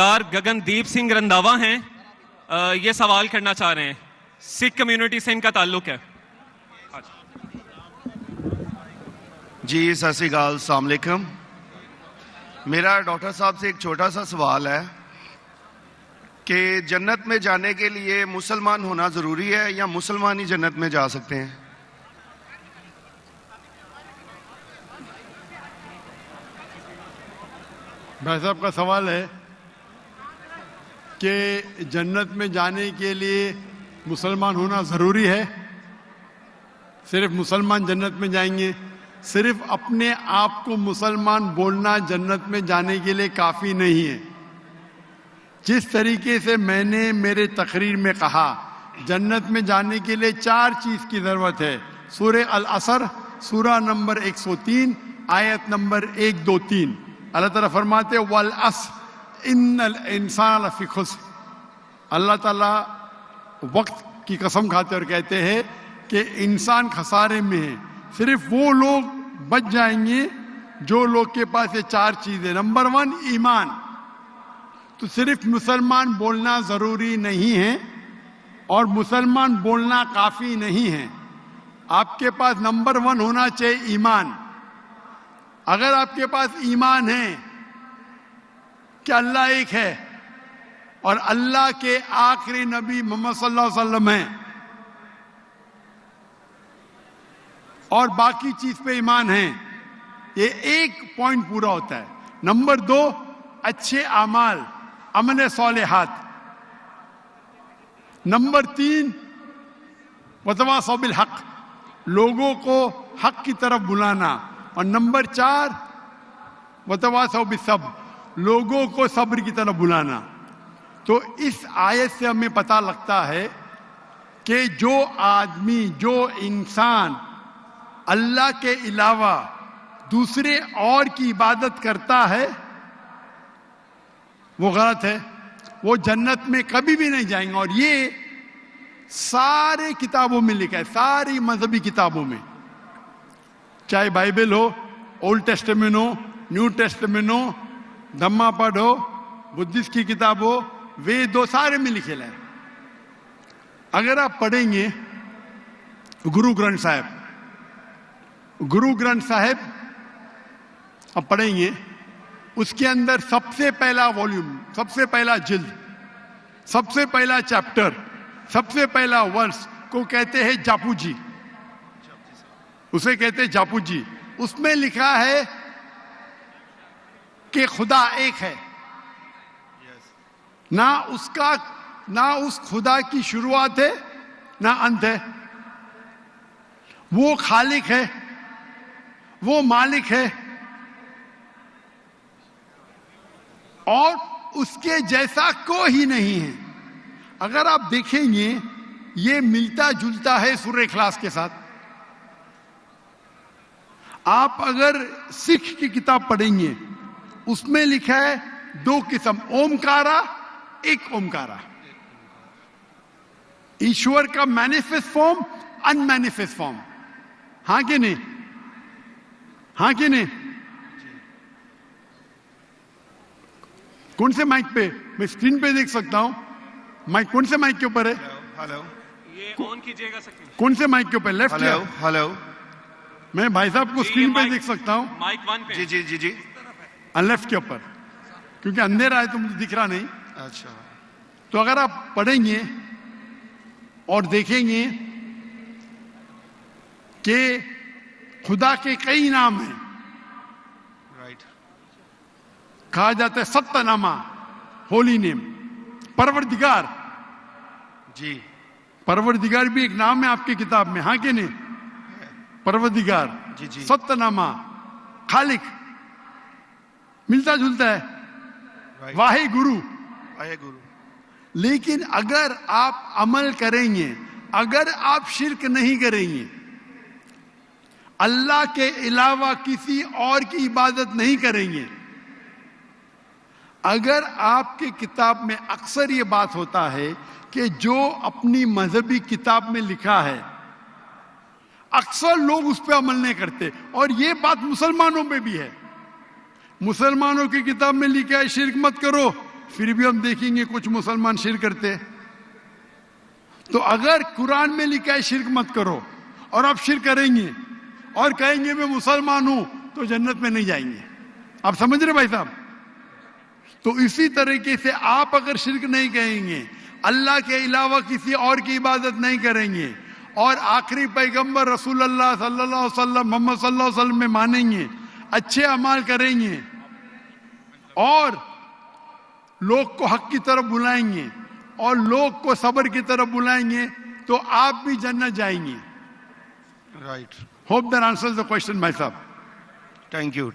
گگندیپ سنگھ رنداوا ہیں، یہ سوال کرنا چاہ رہے ہیں، سکھ کمیونٹی سے ان کا تعلق ہے۔ جی ست سری اکال، السلام علیکم۔ میرا ڈاکٹر صاحب سے ایک چھوٹا سا سوال ہے کہ جنت میں جانے کے لیے مسلمان ہونا ضروری ہے یا مسلمان ہی جنت میں جا سکتے ہیں؟ بھائی صاحب کا سوال ہے کہ جنت میں جانے کے لیے مسلمان ہونا ضروری ہے، صرف مسلمان جنت میں جائیں گے؟ صرف اپنے آپ کو مسلمان بولنا جنت میں جانے کے لیے کافی نہیں ہے۔ جس طریقے سے میں نے میرے تقریر میں کہا، جنت میں جانے کے لیے 4 چیز کی ضرورت ہے۔ سورہ العصر، سورہ نمبر 103، آیت نمبر 1، 2، 3۔ اللہ تعالیٰ فرماتے ہیں والعصر ان الانسان لفی خسر۔ اللہ تعالیٰ وقت کی قسم کھاتے اور کہتے ہیں کہ انسان خسارے میں ہے۔ صرف وہ لوگ بچ جائیں گے جو لوگ کے پاس یہ 4 چیزیں۔ نمبر 1 ایمان۔ تو صرف مسلمان بولنا ضروری نہیں ہے اور مسلمان بولنا کافی نہیں ہے، آپ کے پاس نمبر 1 ہونا چاہیے ایمان۔ اگر آپ کے پاس ایمان ہے کہ اللہ ایک ہے اور اللہ کے آخری نبی محمد صلی اللہ علیہ وسلم ہیں اور باقی چیز پہ ایمان ہے، یہ ایک پوائنٹ پورا ہوتا ہے۔ نمبر 2 اچھے اعمال، عمل صالحات۔ نمبر 3 وتواصوا بالحق، لوگوں کو حق کی طرف بلانا۔ اور نمبر 4 وتواصوا بالصبر، لوگوں کو صبر کی طرف بلانا۔ تو اس آیت سے ہمیں پتہ لگتا ہے کہ جو آدمی، جو انسان اللہ کے علاوہ دوسرے اور کی عبادت کرتا ہے وہ غلط ہے، وہ جنت میں کبھی بھی نہیں جائیں گے۔ اور یہ سارے کتابوں میں لکھا ہے، ساری مذہبی کتابوں میں، چاہے بائبل ہو، اولڈ ٹیسٹمنٹ ہو، نیو ٹیسٹمنٹ ہو، دھما پڑھ ہو، بدھسٹ کی کتاب ہو، وید ہو، سارے میں لکھے ہے۔ اگر آپ پڑھیں گے گرو گرنتھ صاحب، گرو گرنتھ صاحب آپ پڑھیں گے، اس کے اندر سب سے پہلا والیوم، سب سے پہلا جلد، سب سے پہلا چیپٹر، سب سے پہلا ورس کو کہتے ہیں جاپو جی، اسے کہتے ہیں جاپو جی۔ اس میں لکھا ہے کہ خدا ایک ہے، نہ اس خدا کی شروعات ہے نہ انت ہے، وہ خالق ہے، وہ مالک ہے اور اس کے جیسا کوئی ہی نہیں ہے۔ اگر آپ دیکھیں گے یہ ملتا جلتا ہے سورہ اخلاص کے ساتھ۔ آپ اگر سکھ کی کتاب پڑھیں گے اس میں لکھا ہے 2 قسم، اومکارا، ایک اومکارا، ایشور کا مینیفیسٹ فارم، ان مینیفیسٹ فارم۔ ہاں کہ نہیں؟ ہاں کہ نہیں؟ کون سے مائک پہ؟ میں اسکرین پہ دیکھ سکتا ہوں مائک، کون سے مائک کے اوپر ہے؟ ہلو، یہ آن کیجئے گا سکتے ہیں۔ کون سے مائک کے اوپر؟ لیفٹ یا؟ ہلو، میں بھائی صاحب کو اسکرین پہ دیکھ سکتا ہوں، مائک 1 پہ۔ جی جی جی جی، لیفٹ کے اوپر، کیونکہ اندھیرا ہے تو مجھے دکھ رہا نہیں۔ اچھا، تو اگر آپ پڑھیں گے اور دیکھیں گے کہ خدا کے کئی نام ہیں، رائٹ، کہا جاتا ہے ستہ نامہ، ہولی نیم، پروردگار۔ جی، پروردگار بھی ایک نام ہے آپ کی کتاب میں، ہاں کہ نہیں؟ پروردگار، جی جی، ستہ نامہ، خالق، ملتا جلتا ہے، رائٹ، واہے گرو۔ آئے گرو۔ لیکن اگر آپ عمل کریں گے، اگر آپ شرک نہیں کریں گے، اللہ کے علاوہ کسی اور کی عبادت نہیں کریں گے، اگر آپ کی کتاب میں اکثر یہ بات ہوتا ہے کہ جو اپنی مذہبی کتاب میں لکھا ہے اکثر لوگ اس پہ عمل نہیں کرتے، اور یہ بات مسلمانوں میں بھی ہے۔ مسلمانوں کی کتاب میں لکھا ہے شرک مت کرو، پھر بھی ہم دیکھیں گے کچھ مسلمان شرک کرتے. تو اگر قرآن میں لکھا ہے شرک مت کرو اور آپ شرک کریں گے اور کہیں گے میں مسلمان ہوں تو جنت میں نہیں جائیں گے. آپ سمجھ رہے بھائی صاحب؟ تو اسی طریقے سے آپ اگر شرک نہیں کہیں گے, اللہ کے علاوہ کسی اور کی عبادت نہیں کریں گے, اور آخری پیغمبر رسول اللہ صلی اللہ علیہ وسلم محمد صلی اللہ علیہ وسلم میں مانیں گے, اچھے اعمال کریں گے اور لوگ کو حق کی طرف بلائیں گے اور لوگ کو صبر کی طرف بلائیں گے, تو آپ بھی جنت جائیں گے. Right. Hope that answers the question بھائی صاحب. Thank you.